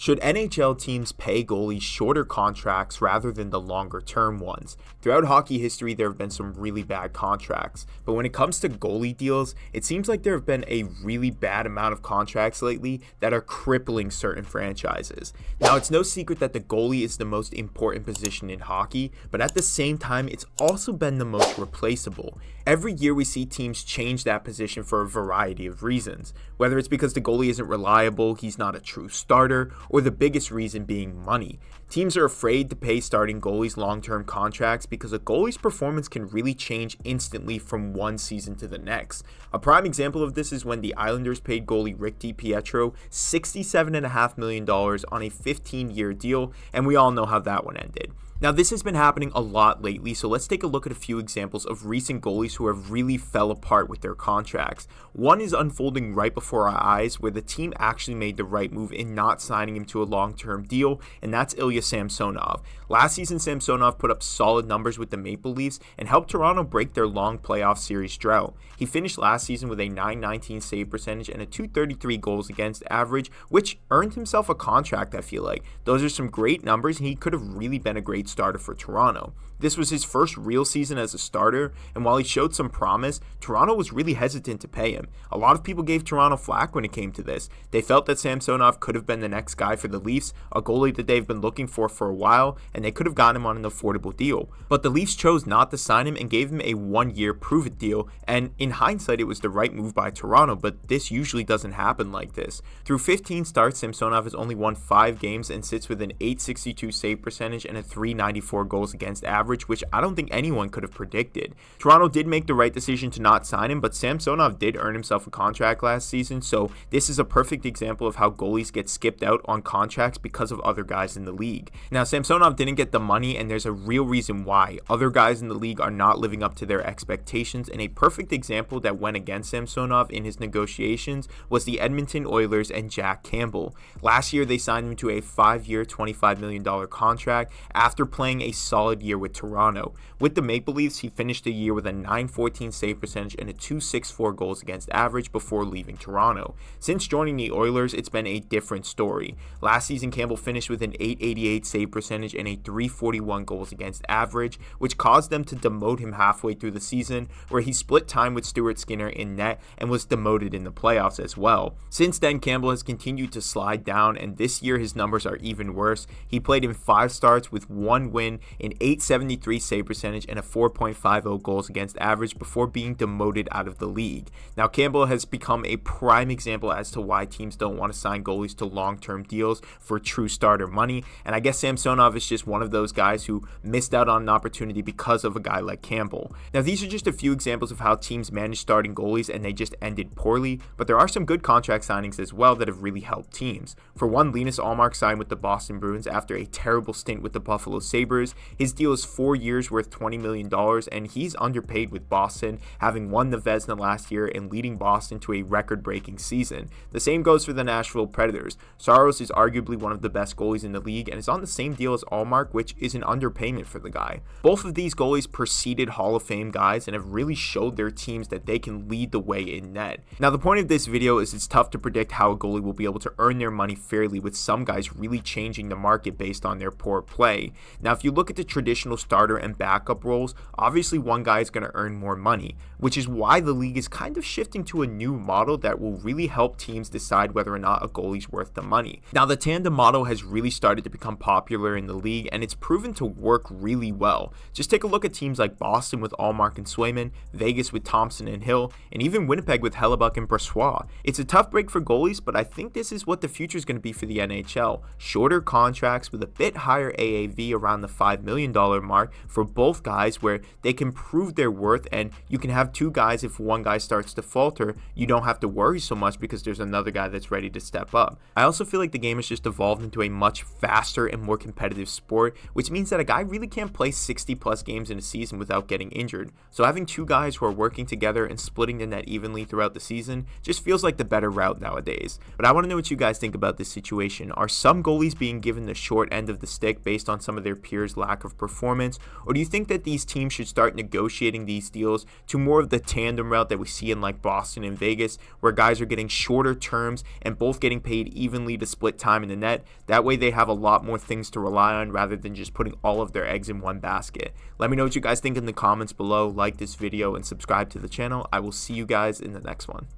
Should NHL teams pay goalies shorter contracts rather than the longer term ones? Throughout hockey history, there have been some really bad contracts, but when it comes to goalie deals, it seems like there have been a really bad amount of contracts lately that are crippling certain franchises. Now, it's no secret that the goalie is the most important position in hockey, but at the same time, it's also been the most replaceable. Every year we see teams change that position for a variety of reasons, whether it's because the goalie isn't reliable, he's not a true starter, or the biggest reason being money. Teams are afraid to pay starting goalies long-term contracts because a goalie's performance can really change instantly from one season to the next. A prime example of this is when the Islanders paid goalie Rick DiPietro $67.5 million on a 15-year deal, and we all know how that one ended. Now, this has been happening a lot lately, so let's take a look at a few examples of recent goalies who have really fell apart with their contracts. One is unfolding right before our eyes, where the team actually made the right move in not signing him to a long-term deal, and that's Ilya Samsonov. Last season, Samsonov put up solid numbers with the Maple Leafs and helped Toronto break their long playoff series drought. He finished last season with a .919 save percentage and a .233 goals against average, which earned himself a contract, I feel like. Those are some great numbers, and he could have really been a great starter for Toronto. This was his first real season as a starter, and while he showed some promise, Toronto was really hesitant to pay him. A lot of people gave Toronto flack when it came to this. They felt that Samsonov could have been the next guy for the Leafs, a goalie that they've been looking for a while, and they could have gotten him on an affordable deal. But the Leafs chose not to sign him and gave him a one-year prove-it deal, and in hindsight, it was the right move by Toronto, but this usually doesn't happen like this. Through 15 starts, Samsonov has only won 5 games and sits with an .862 save percentage and a .394 goals against average, which I don't think anyone could have predicted. Toronto did make the right decision to not sign him, but Samsonov did earn himself a contract last season, so this is a perfect example of how goalies get skipped out on contracts because of other guys in the league. Now, Samsonov didn't get the money, and there's a real reason why. Other guys in the league are not living up to their expectations, and a perfect example that went against Samsonov in his negotiations was the Edmonton Oilers and Jack Campbell. Last year, they signed him to a 5-year, $25 million contract after playing a solid year with Toronto. With the Maple Leafs, he finished the year with a .914 save percentage and a .264 goals against average before leaving Toronto. Since joining the Oilers, it's been a different story. Last season, Campbell finished with an .888 save percentage and a .341 goals against average, which caused them to demote him halfway through the season, where he split time with Stuart Skinner in net and was demoted in the playoffs as well. Since then, Campbell has continued to slide down, and this year his numbers are even worse. He played in 5 starts with 1 win, an .873 save percentage, and a .450 goals against average before being demoted out of the league. Now, Campbell has become a prime example as to why teams don't want to sign goalies to long-term deals for true starter money, and I guess Samsonov is just one of those guys who missed out on an opportunity because of a guy like Campbell. Now, these are just a few examples of how teams manage starting goalies and they just ended poorly, but there are some good contract signings as well that have really helped teams. For one, Linus Ullmark signed with the Boston Bruins after a terrible stint with the Buffalo Sabres. His deal is 4 years worth $20 million, and he's underpaid with Boston, having won the Vezina last year and leading Boston to a record-breaking season. The same goes for the Nashville Predators. Saros is arguably one of the best goalies in the league and is on the same deal as Ullmark, which is an underpayment for the guy. Both of these goalies preceded Hall of Fame guys and have really showed their teams that they can lead the way in net. Now, the point of this video is it's tough to predict how a goalie will be able to earn their money fairly, with some guys really changing the market based on their poor play. Now, if you look at the traditional starter and backup roles, obviously one guy is going to earn more money, which is why the league is kind of shifting to a new model that will really help teams decide whether or not a goalie's worth the money. Now, the tandem model has really started to become popular in the league, and it's proven to work really well. Just take a look at teams like Boston with Ullmark and Swayman, Vegas with Thompson and Hill, and even Winnipeg with Hellebuck and Brossoit. It's a tough break for goalies, but I think this is what the future is going to be for the NHL. Shorter contracts with a bit higher AAV around the $5 million mark for both guys, where they can prove their worth, and you can have 2 guys. If one guy starts to falter, you don't have to worry so much because there's another guy that's ready to step up. I also feel like the game has just evolved into a much faster and more competitive sport, which means that a guy really can't play 60 plus games in a season without getting injured. So having 2 guys who are working together and splitting the net evenly throughout the season just feels like the better route nowadays. But I want to know what you guys think about this situation. Are some goalies being given the short end of the stick based on some of their their peers' lack of performance? Or do you think that these teams should start negotiating these deals to more of the tandem route that we see in like Boston and Vegas, where guys are getting shorter terms and both getting paid evenly to split time in the net? That way they have a lot more things to rely on rather than just putting all of their eggs in one basket. Let me know what you guys think in the comments below. Like this video and subscribe to the channel. I will see you guys in the next one.